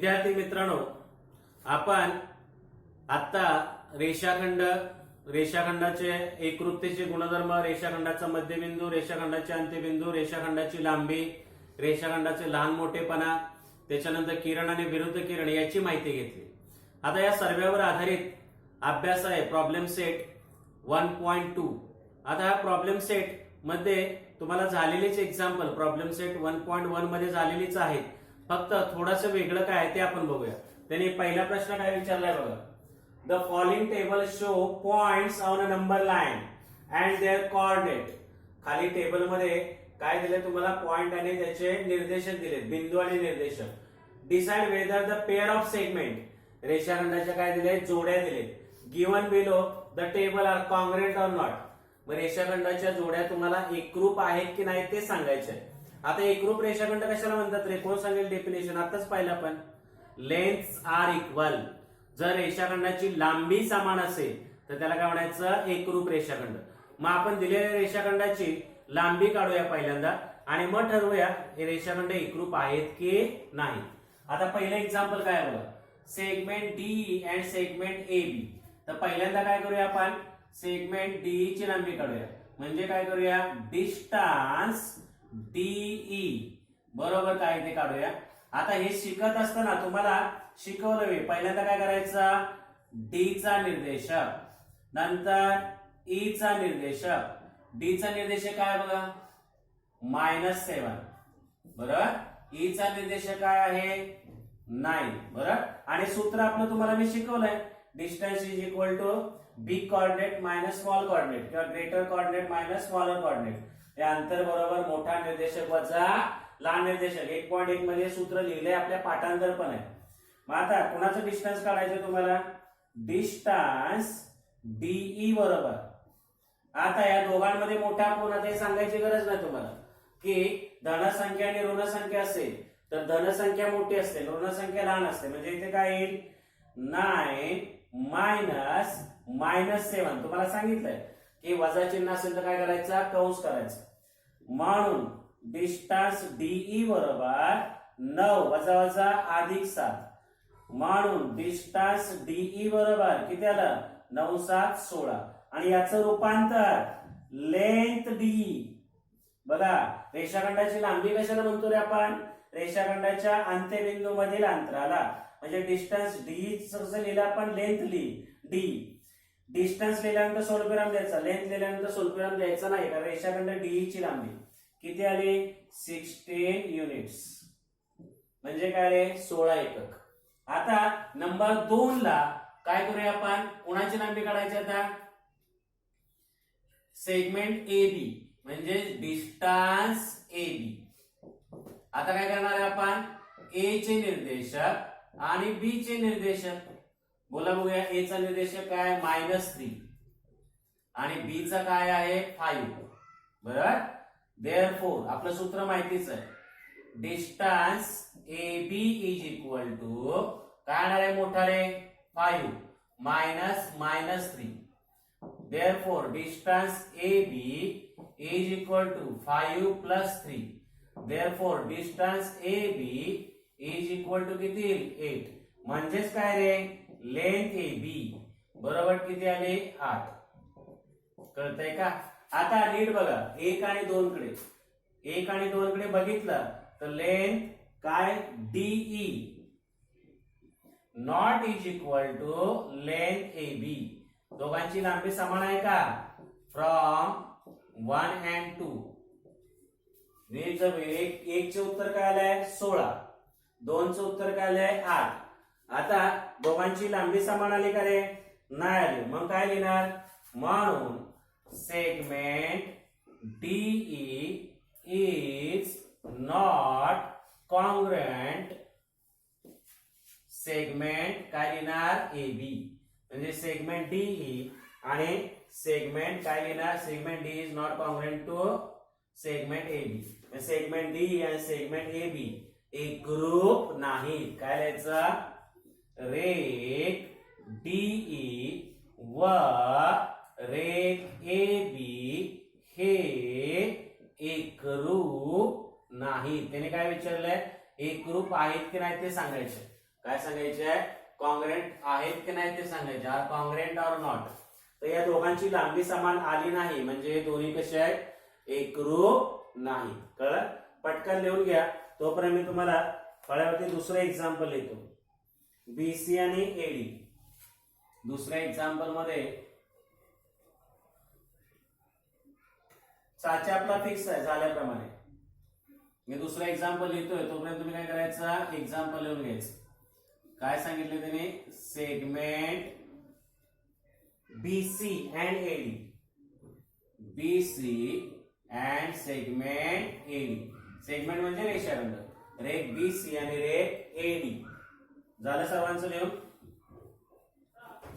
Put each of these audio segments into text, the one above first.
विद्यार्थी मित्रांनो, आपण आता रेषाखंडाचे एकरूपतेचे गुणधर्म, रेषाखंडाचा मध्यबिंदू, रेषाखंडाचे अंत्यबिंदू, रेषाखंडाची लांबी, रेषाखंडाचे लहान मोठेपणा, त्याच्यानंतर किरण आणि विरुद्ध किरण याची माहिती घेतली. आता या सर्वांवर आधारित अभ्यास आहे प्रॉब्लेम सेट 1.2. आता हा प्रॉब्लेम सेट मध्ये तुम्हाला झालेलेच एक्झाम्पल प्रॉब्लेम सेट 1.1 मध्ये झालेलीच आहेत, फक्त थोडंसं वेगळं काय आहे ते आपण बघूया. त्याने पहिला प्रश्न काय विचारलाय बघा. The following table show points on a number line and their coordinate. खाली टेबल मध्ये काय दिले तुम्हाला, पॉइंट आणि त्याचे निर्देशक दिले, बिंदू आणि निर्देशक. Decide whether the pair of segment, रेषाखंडाच्या काय दिले, जोड्या दिले. Given below the table are congruent or not. मग रेषाखंडाच्या जोड्या तुम्हाला एकरूप आहेत की नाही ते सांगायचे. आता एकरूप रेषाखंड कशाला म्हणतात रे, कोण सांगेल डेफिनेशन, आताच पाहिलं आपण. Lengths are equal. जर रेषाखंडाची लांबी समान असेल तर त्याला काय म्हणायचं, एकरूप रेषाखंड. मग आपण दिलेल्या रेषाखंडाची लांबी काढूया पहिल्यांदा आणि मग ठरवूया हे रेषाखंड एकरूप आहेत की नाही. आता पहिलं एक्झाम्पल काय बघा, segment D and segment A B. तर पहिल्यांदा काय करूया आपण, सेगमेंट डी ची लांबी काढूया. म्हणजे काय करूया, डिस्टन्स डीई बरोबर काय ते काढूया. आता हे शिकत असताना तुम्हाला शिकवलं, पहिल्यांदा काय करायचं, डी चा निर्देशक, नंतर ई चा निर्देशक. डी चा निर्देशक काय बघा, -7 बरोबर. ई चा निर्देशक काय आहे, 9 बरोबर. आणि सूत्र आपलं तुम्हाला मी शिकवलंय, distance is equal to big coordinate minus small coordinate किंवा greater coordinate minus smaller coordinate. या अंतर बरोबर मोठा निर्देशक वजा लहान निर्देशक. 1.1 मध्ये सूत्र लिहिले, आपल्या पाठांतर पण आहे. मग आता कोणाचं डिस्टन्स काढायचं तुम्हाला, डिस्टन्स डीई बरोबर. आता या दोघांमध्ये मोठा कोण, आता हे सांगायची गरज नाही तुम्हाला की धनसंख्या आणि ऋणसंख्या असेल तर धनसंख्या मोठी असते, ऋणसंख्या लहान असते. म्हणजे इथे काय येईल, 9 मायनस -7. तुम्हाला सांगितलंय की वजा चिन्ह असेल तर काय करायचं, कंस करायचं. म्हणून डिस्टन्स डीई बरोबर 9 वजा वजा अधिक 7. म्हणून डिस्टन्स डीई बरोबर किती आलं, 9 7 16. आणि याचं रूपांतर लेंथ डी. बघा रेषाखंडाची लांबी कशाला म्हणतो रे आपण, रेषाखंडाच्या अंत्यबिंदू मधील अंतराला. म्हणजे डिस्टन्स डी लिहिलं आपण, लेंथ डी. डिस्टन्स लिहिल्यानंतर स्वल्पविराम द्यायचा, लेंथ लिहिल्यानंतर स्वल्पविराम द्यायचा नाही, कारण रेषाखंड डी ची लांबी किती आली, 16 युनिट्स. म्हणजे काय रे, 16 एकक. आता नंबर 2 ला काय करूया आपण, कोणाची लांबी काढायची, आता सेगमेंट ए बी म्हणजे डिस्टन्स ए बी. आता काय करणार आहे आपण, ए चे निर्देशक आणि बी चे निर्देशक. बोला बघूया, ए चा निर्देशक काय, -3 आणि बी चा काय आहे, 5 बरोबर. देअरफॉर आपलं सूत्र माहितीच आहे, distance A B is equal to काय येणार आहे, मोठा रे, 5 minus -3. Therefore, distance AB is equal to 5 plus 3. Therefore, distance AB is equal to किती, 8. म्हणजेच काय रे, लेंथ AB बरोबर किती आले, 8. कळतंय का. आता नीट बघा, 1 आणि 2 कडे, 1 आणि 2 कडे बघितलं तर लेंथ काय, DE not is equal to length AB. दोघांची लांबी समान आहे का, फ्रॉम 1 and 2. एक चे उत्तर काय आलंय, 16. 2 चं उत्तर काय आलंय, 8. आता दोघांची लांबी समान आली का रे, नाही आली. मग काय लिहिणार, म्हणून segment DE is not congruent. Segment काय लिहिणार, ए बी. म्हणजे सेगमेंट डीई आणि सेगमेंट काय लिहिणार, segment D is not congruent to segment A B. Segment D आणि सेगमेंट ए बी एकरूप नाही. काय लिहायचं, रेख डीई व रेख ए बी हे एकरूप नाही. त्याने काय विचारलंय, एकरूप आहेत की नाही ते सांगायचे. काय सांगायचे आहे, कॉन्ग्रेंट आहेत की नाही ते सांगायचे, आर कॉन्ग्रेंट ऑर नॉट. तर या दोघांची लांबी समान आली नाही म्हणजे हे दोन्ही कसे आहेत, एकरूप नाही. कळलं? पटकन लिहून घ्या. तोपर्यंत मी तुम्हाला फळ्यावरती दुसरं एक्झाम्पल लिहितो. बीसी आणि एडी. दुसऱ्या एक्झाम्पल मध्ये साचा आपला फिक्स आहे झाल्याप्रमाणे. मी दुसरं एक्झाम्पल लिहितोय तोपर्यंत तुम्ही काय करायचं, एक्झाम्पल लिहून घ्यायचं. काय सांगितलं त्याने, segment BC and AD. BC and segment AD. Segment म्हणजे रेषाखंड. रेख BC आणि रेख AD. झालं सर्वांचं लिहून?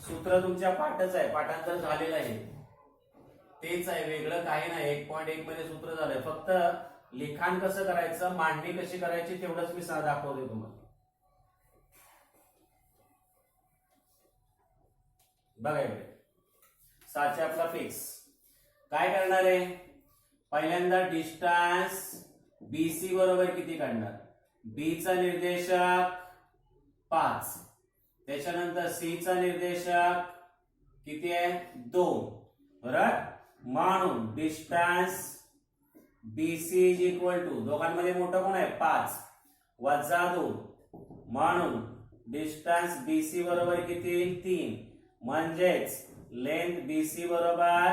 सूत्र तुमच्या पाठच आहे, पाठांतर झालेलं आहे, तेच आहे, वेगळं काही नाही. 1.1 मध्ये सूत्र झालंय. फक्त लिखाण कसं करायचं, मांडणी कशी करायची तेवढंच मी दाखवते तुम्हाला. बघा इकडे साचा आपला फिक्स. काय करणार आहे, पहिल्यांदा डिस्टन्स BC बरोबर किती काढणार, B चा निर्देशक 5, त्याच्यानंतर C चा निर्देशक किती आहे 2, बरोबर. म्हणून distance BC is equal to, दोघांमध्ये मोठं कोण आहे 5 वजा 2, म्हणून डिस्टन्स BC बरोबर किती 3, म्हणजेच लेंथ BC बरोबर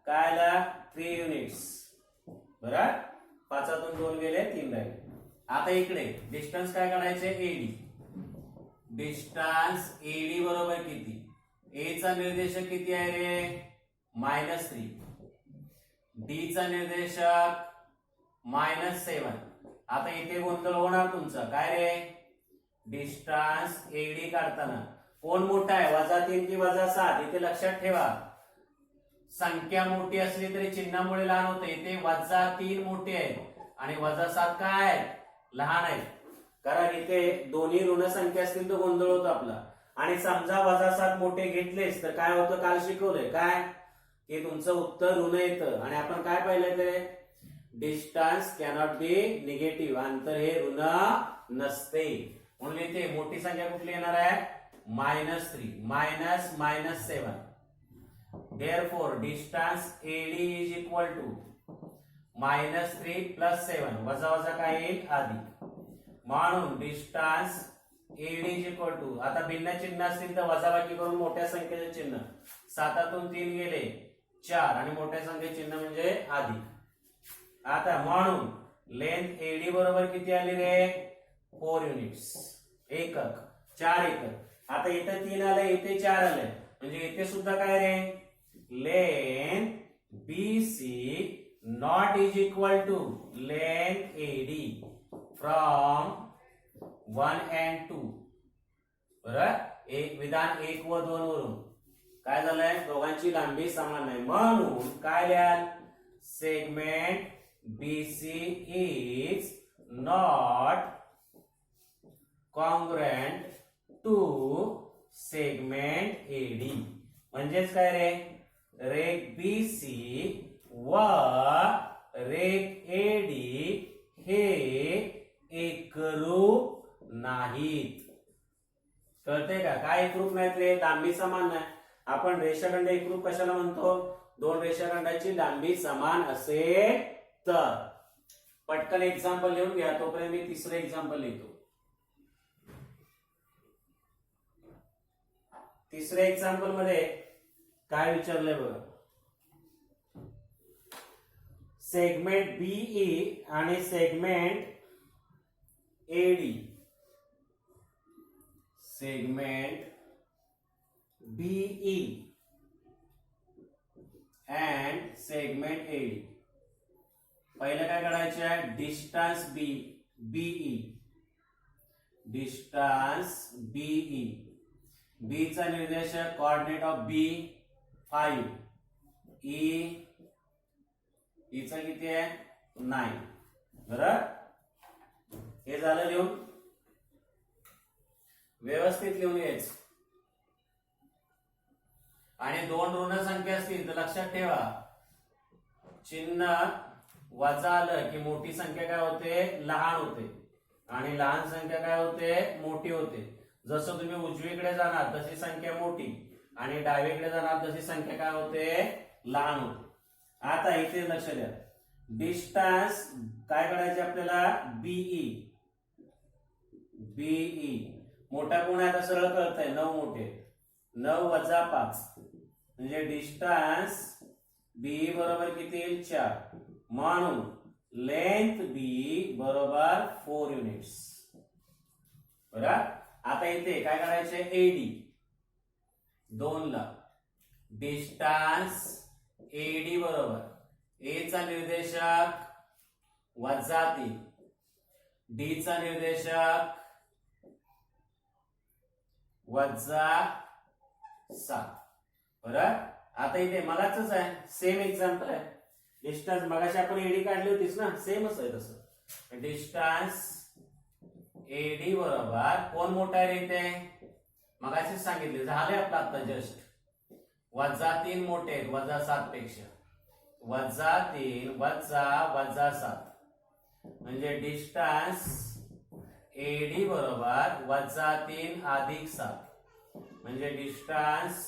काय आला 3 युनिट्स, बरोबर. 5तून 2 गेले 3 राहिले. आता इकडे डिस्टन्स काय काढायचे, AD. डिस्टन्स AD बरोबर किती, A चा निर्देशक किती आहे रे -3, D चा निर्देशक -7. आता इथे गोंधळ होणार तुमचा, काय रे, डिस्टन्स AD काढताना कोण मोठा आहे, -3 की -7. इथे लक्षात ठेवा, संख्या मोठी असली तरी चिन्हामुळे लहान होते. इथे -3 मोठे आहे आणि -7 काय लहान आहे, कारण इथे दोन्ही ऋण संख्या असतील तर गोंधळ होतो आपला. आणि समजा -7 मोठे घेतलेस तर काय होतं, काल शिकवलंय काय की तुमचं उत्तर ऋण येतं. आणि आपण काय पाहिलंय ते, डिस्टन्स कॅनॉट बी निगेटिव्ह, अंतर हे ऋण नसते. म्हणून इथे मोठी संख्या कुठली येणार आहे -3 -7. Therefore, distance AD is equal to -3 + 7. वजा वजा काय येईल अधिक, म्हणून distance AD is equal to, आता भिन्न चिन्ह असतील तर वजाबाकी करून मोठ्या संख्येचे चिन्ह, 7तून 3 गेले 4 आणि मोठ्या संख्येचे चिन्ह म्हणजे अधिक. आता म्हणून लेंथ AD बरोबर किती आली रे 4 युनिट्स, एकक 4 एकक. आता इथे 3 आले, इथे 4 आले, म्हणजे इथे सुद्धा काय रे, length BC not is equal to length AD from 1 and 2, बरोबर. एक विधान 1 व 2 वरून काय झालंय, दोघांची लांबी समान नाही. म्हणून काय लिहाल, segment BC is not congruent to segment AD. म्हणजेच काय रे, रेख BC व रेख AD हे एकरूप नाहीत. कळतंय का, काय एकरूप नाहीत रे, लांबी समान नाही. आपण रेषाखंड एकरूप कशाला म्हणतो, दोन रेषाखंडाची लांबी समान असेल तर. पटकन एक्झाम्पल लिहून घ्या, तोपर्यंत मी तिसरं एक्झाम्पल लिहितो. तिसऱ्या एक्झाम्पल मध्ये काय विचारलंय बघा, सेगमेंट BE आणि segment AD. Segment BE and segment AD. पहिलं काय करायचं आहे, distance BE. Distance BE, B चा निर्देशक कोऑर्डिनेट ऑफ B 5, E चा किती आहे 9, बरोबर. हे झालं लिहून, व्यवस्थित लिहून घ्यायचं. आणि दोन ऋण संख्या असतील तर लक्षात ठेवा, चिन्ह वजा आलं की मोठी संख्या काय होते लहान होते आणि लहान संख्या काय होते मोठी होते. जसं तुम्ही उजवीकडे जाणार तशी संख्या मोठी आणि डावीकडे जाणार तशी संख्या काय होते, लहान होते. आता इथे लक्ष द्या, डिस्टन्स काय करायचे आपल्याला, बीई. मोठा कोण आहे आता सरळ कळतंय, 9 मोठे, 9 वजा 5 म्हणजे डिस्टन्स बी बरोबर किती येईल, 4. म्हणून लेंथ बी बरोबर 4 युनिट्स. बरोबर. आता इथे काय करायचे, एडी 2 ला डिस्टन्स एडी बरोबर ए चा निर्देशक वजा 3, डी चा निर्देशक वजा 7. बरोबर. आता इथे मगाच आहे, सेम एक्झाम्पल आहे. डिस्टन्स मगाशी आपण एडी काढली होतीस ना, सेमच आहे तसं. डिस्टन्स एडी बरोबर कोण मोठा आहे इथे, मगाशीच सांगितले, झाले आपलं आता जस्ट. वजा 3 मोठे आहेत वजा 7 पेक्षा, वजा 3 वजा 7 म्हणजे डिस्टन्स एडी बरोबर वजा 3 अधिक 7 म्हणजे डिस्टन्स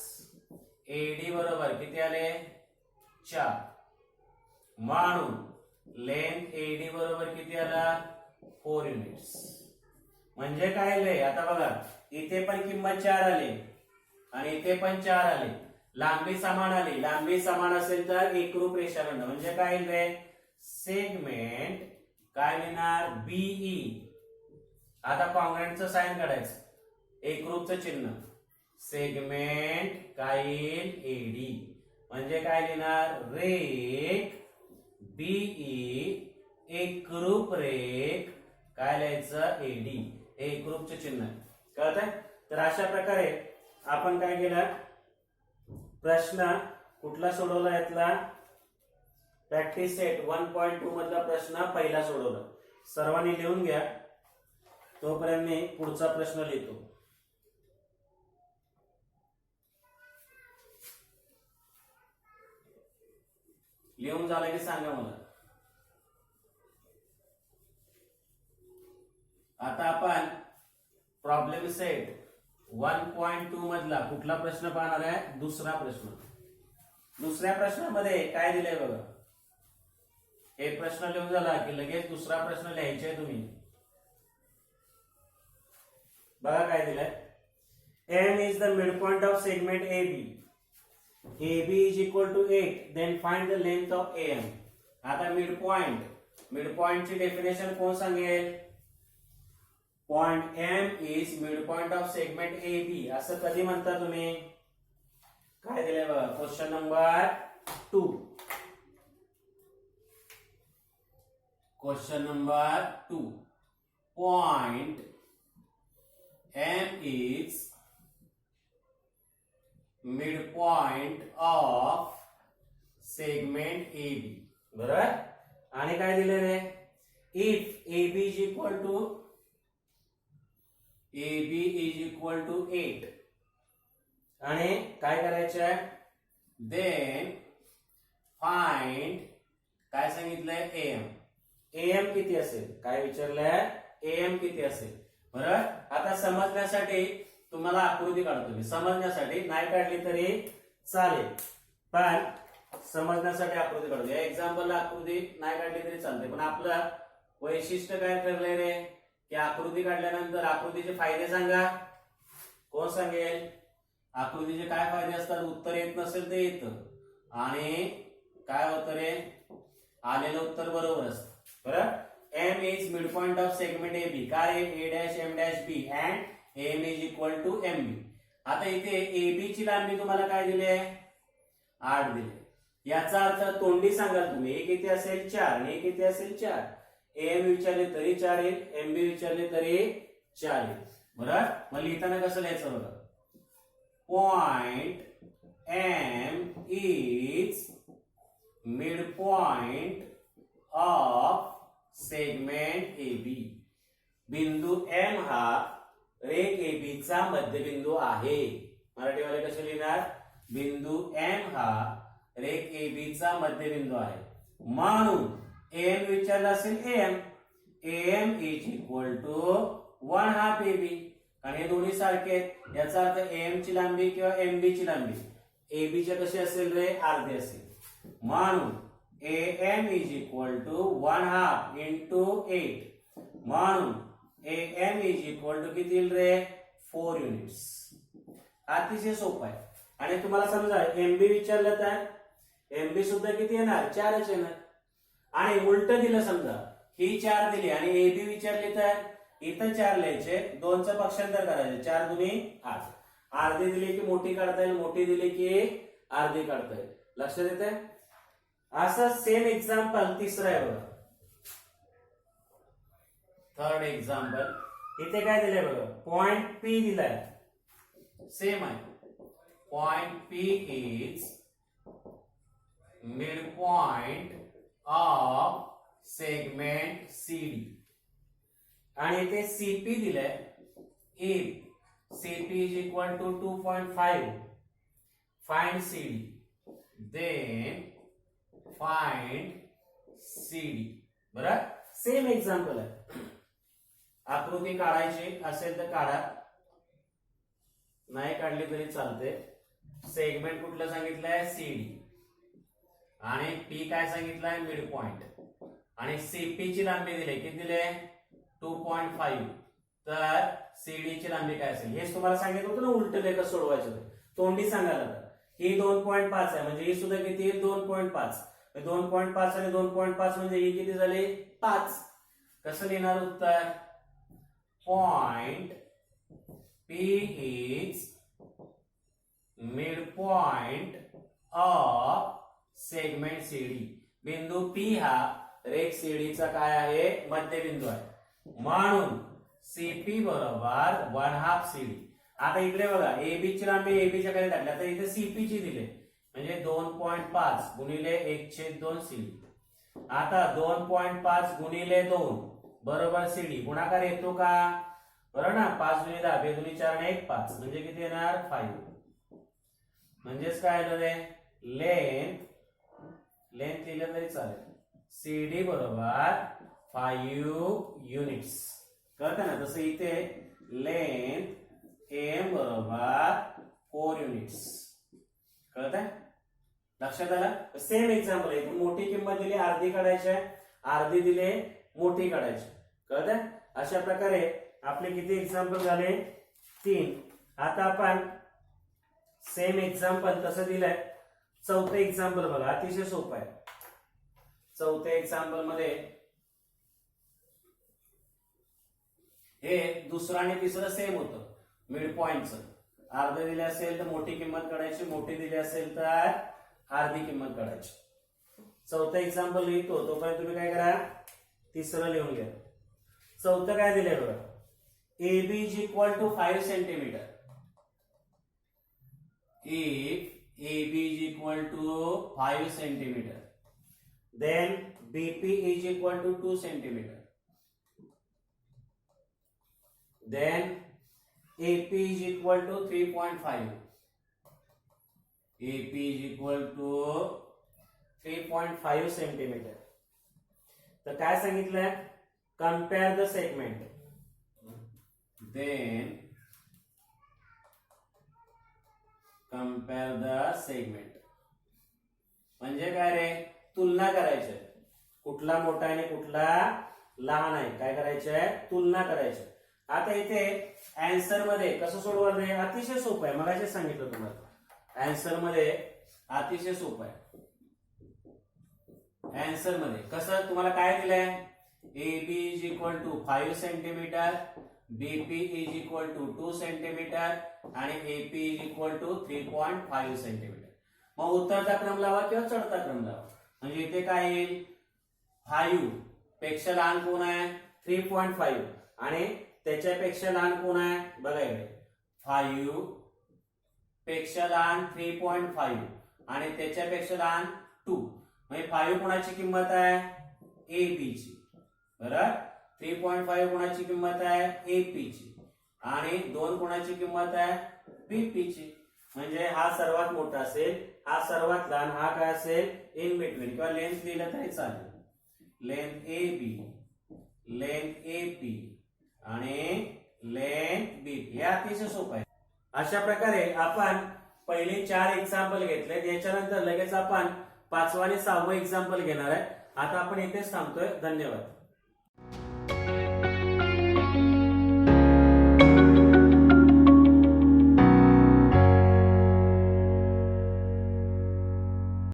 एडी बरोबर किती आले, 4. म्हणून लेंथ एडी बरोबर किती आला, 4 युनिट्स. म्हणजे काय आले, आता बघा इथे पण किंमत 4 आली आणि इथे पण 4 आले. लांबी समान आली, लांबी समान असेल तर एकरूप रेषाखंड. म्हणजे काय येईल, सेगमेंट काय लिहिणार, बीई. आता कॉन्ग्रुएंटचं साइन काढायचं, एकरूपचं चिन्ह, सेगमेंट काय येईल, एडी. म्हणजे काय लिहिणार, रेख बीई एकरूप रेख काय लिहायचं, एडी. एकरूपचे चिन्ह कळतंय. तर अशा प्रकारे आपण काय केलं, प्रश्न कुठला सोडवला, यातला प्रॅक्टिस सेट 1.2 मधला प्रश्न पहिला सोडवला. सर्वांनी लिहून घ्या, तोपर्यंत मी पुढचा प्रश्न लिहितो. लिहून झालं की सांगा मला. आता आपण प्रॉब्लेम सेट 1.2 मधला कुठला प्रश्न पाहणार आहे, दुसरा प्रश्न. दुसऱ्या प्रश्नामध्ये काय दिलंय बघा, एक प्रश्न लिहून झाला की लगेच दुसरा प्रश्न लिहायचे तुम्ही. बघा काय दिलंय, M is the midpoint of segment AB. AB is equal to 8. Then find the length of AM. आता midpoint ची डेफिनेशन कोण सांगेल, point M is midpoint of segment AB. असं कधी म्हणता तुम्ही, काय दिलंय बघा, question number 2. Question number 2, point M is midpoint of segment AB. बरोबर. आणि काय दिले रे, if AB is equal to 8 आणि काय करायचं आहे, then find काय सांगितलंय, AM किती असेल, काय विचारलंय, AM किती असेल. बरोबर. आता समजण्यासाठी तुम्हाला आकृती काढतो मी, समजण्यासाठी नाही काढली तरी चालेल, पण समजण्यासाठी आकृती काढतो. या एक्झाम्पलला आकृती नाही काढली तरी चालते, पण आपलं वैशिष्ट्य काय ठरलंय रे, की आकृती काढल्यानंतर आकृतीचे फायदे सांगा. कोण सांगेल, आकृतीचे काय फायदे असतात, उत्तर येत नसेल ते येतं आणि काय होतं रे, आलेलं उत्तर बरोबर असतं. बरोबर. M is midpoint of segment AB. काय A', M', B and AM is equal to MB. आता इथे AB ची लांबी तुम्हाला काय दिली आहे, 8 दिली. याचा अर्थ तोंडी सांगाल तुम्ही, A किती असेल, 4 आणि A किती असेल, 4. AM विचारले तरी 4 येईल, MB विचारले तरी 4 येईल. बरोबर. मग लिहिताना कसं लिहायचं बघा, point M is midpoint of segment AB. बिंदू M हा रेख AB चा मध्यबिंदू आहे. मराठीवाले कसे लिहिणार, बिंदू M हा रेख AB चा मध्यबिंदू आहे. म्हणून AM विचारला असेल AM. AM is equal to 1/2 AB. कारण हे दोन्ही सारखे आहेत, याचा अर्थ AM ची लांबी किंवा MB ची लांबी AB च्या कशी असेल रे, अर्धी असेल. म्हणून AM is equal to 1/2 into 8. म्हणून AM इज इक्वल टू किती येईल रे, 4 युनिट्स. अतिशय सोपं आहे. आणि तुम्हाला समजा MB विचारलं तर MB सुद्धा किती येणार, 4च येणार. आणि उलट दिलं समजा, ही 4 दिली आणि AB विचारली तर इथं 4 लिहायचे, 2चं पक्षांतर करायचे, 4 दुनी 8. अर्धी दिली की मोठी काढता येईल, मोठी दिली की अर्धी काढता येईल. लक्षात येते. असं सेम एक्झाम्पल तिसरं आहे बघा. थर्ड एक्झाम्पल इथे काय दिलंय बघा, पॉइंट P दिलाय, सेम आहे. Point P is midpoint of segment CD. आणि इथे CP दिलंय. If CP is equal to 2.5, find CD, then find CD. बरं, सेम एक्झाम्पल आहे. आकृती काढायची असेल तर काढा, नाही काढली तरी चालते. सेगमेंट कुठलं सांगितलंय, CD. आणि P काय सांगितलंय, मिड पॉइंट. आणि CP ची लांबी दिली, किती दिले, 2.5. तर CD ची लांबी काय असेल, हेच तुम्हाला सांगितलं होतं ना उलट लेखा सोडवायचं. तोंडी सांगायला तर ही 2.5 आहे, म्हणजे ही सुद्धा किती येईल, 2.5. 2.5 आणि 2.5 म्हणजे ही किती झाली, 5. कसं लिहिणार उत्तर, point P is midpoint of segment CD. बिंदू P हा रेख CD चा काय आहे, मध्यबिंदू आहे. म्हणून CP बरोबर 1/2 CD. आता इकडे बघा, AB ची लांबी AB च्या खाली टाकल्या, तर इथे CP ची दिले, म्हणजे 2.5 गुणिले 1/2 CD. आता 2.5 गुणिले 2 बरोबर CD. गुणाकार येतो का, बरोबर ना. 5 गुणिले 10, 2 दुनी 4 आणि 1 5, म्हणजे किती येणार, 5. म्हणजेच काय आलं रे, लेंथ लिहिलं तरी चालेल. CD बरोबर 5 युनिट्स. कळतं ना. तसं इथे लेंथ AM बरोबर 4 युनिट्स. कळतंय, लक्षात आलं. सेम एक्झाम्पल आहे. मोठी किंमत दिली, अर्धी काढायची आहे, अर्धी दिले, मोठी काढायची. कळतंय. अशा प्रकारे आपले किती एक्झाम्पल झाले, 3. आता आपण सेम एक्झाम्पल तसं दिलंय. चौथं एक्झाम्पल बघा, अतिशय सोपं आहे. चौथ्या एक्झाम्पल मध्ये हे दुसरं आणि तिसरं सेम होतं. मिड पॉइंटचं अर्ध दिले असेल तर मोठी किंमत काढायची, मोठी दिली असेल तर अर्धी किंमत काढायची. चौथं एक्झाम्पल लिहितो, तोपर्यंत तुम्ही काय करा, तिसरं लिहून घ्या. चौथं काय दिलंय बघा, AB is equal to 5 centimetre. If AB is equal to 5 centimeter, then BP is equal to 2 centimeter. Then AP is equal to 3.5. AP is equal to 3.5 centimeter. तर काय सांगितलंय, compare the segment. Then compare the segment. म्हणजे काय रे, तुलना करायची. कुठला मोठा आहे आणि कुठला लहान आहे, काय करायचंय, तुलना करायची. आता इथे आन्सर मध्ये कसं सोडवाल रे, अतिशय सोपं आहे. मगाशी सांगितलं तुम्हाला, आन्सर मध्ये अतिशय सोपं आहे. आन्सर मध्ये कसं, तुम्हाला काय दिलंय, AB is equal to 5 centimetre, BP is equal to 2 centimetre आणि AP is equal to 3.5 centimetre. मग उत्तरचा क्रम लावा किंवा चढता क्रम लावा. म्हणजे इथे काय येईल, 5 पेक्षा लहान कोण आहे, 3.5 आणि त्याच्यापेक्षा लहान कोण आहे, बघा इकडे 5 पेक्षा लहान 3.5 आणि त्याच्यापेक्षा लहान 2. म्हणजे 5 कोणाची किंमत आहे, AB ची. बरोबर, 3.5 कोणाची किंमत आहे, AP ची. आणि 2 कोणाची किंमत आहे, BP ची. म्हणजे हा सर्वात मोठा असेल, हा सर्वात लहान, हा काय असेल, इन बिटवीन किंवा लेंथ दिलं तरी चालेल. लेंथ AB, लेंथ AP आणि लेंथ BP. हे अतिशय सोपं आहे. अशा प्रकारे आपण पहिले 4 एक्झाम्पल घेतले. याच्यानंतर लगेच आपण 5वं आणि 6वं एक्झाम्पल घेणार आहे. आता आपण इथेच थांबतोय. धन्यवाद.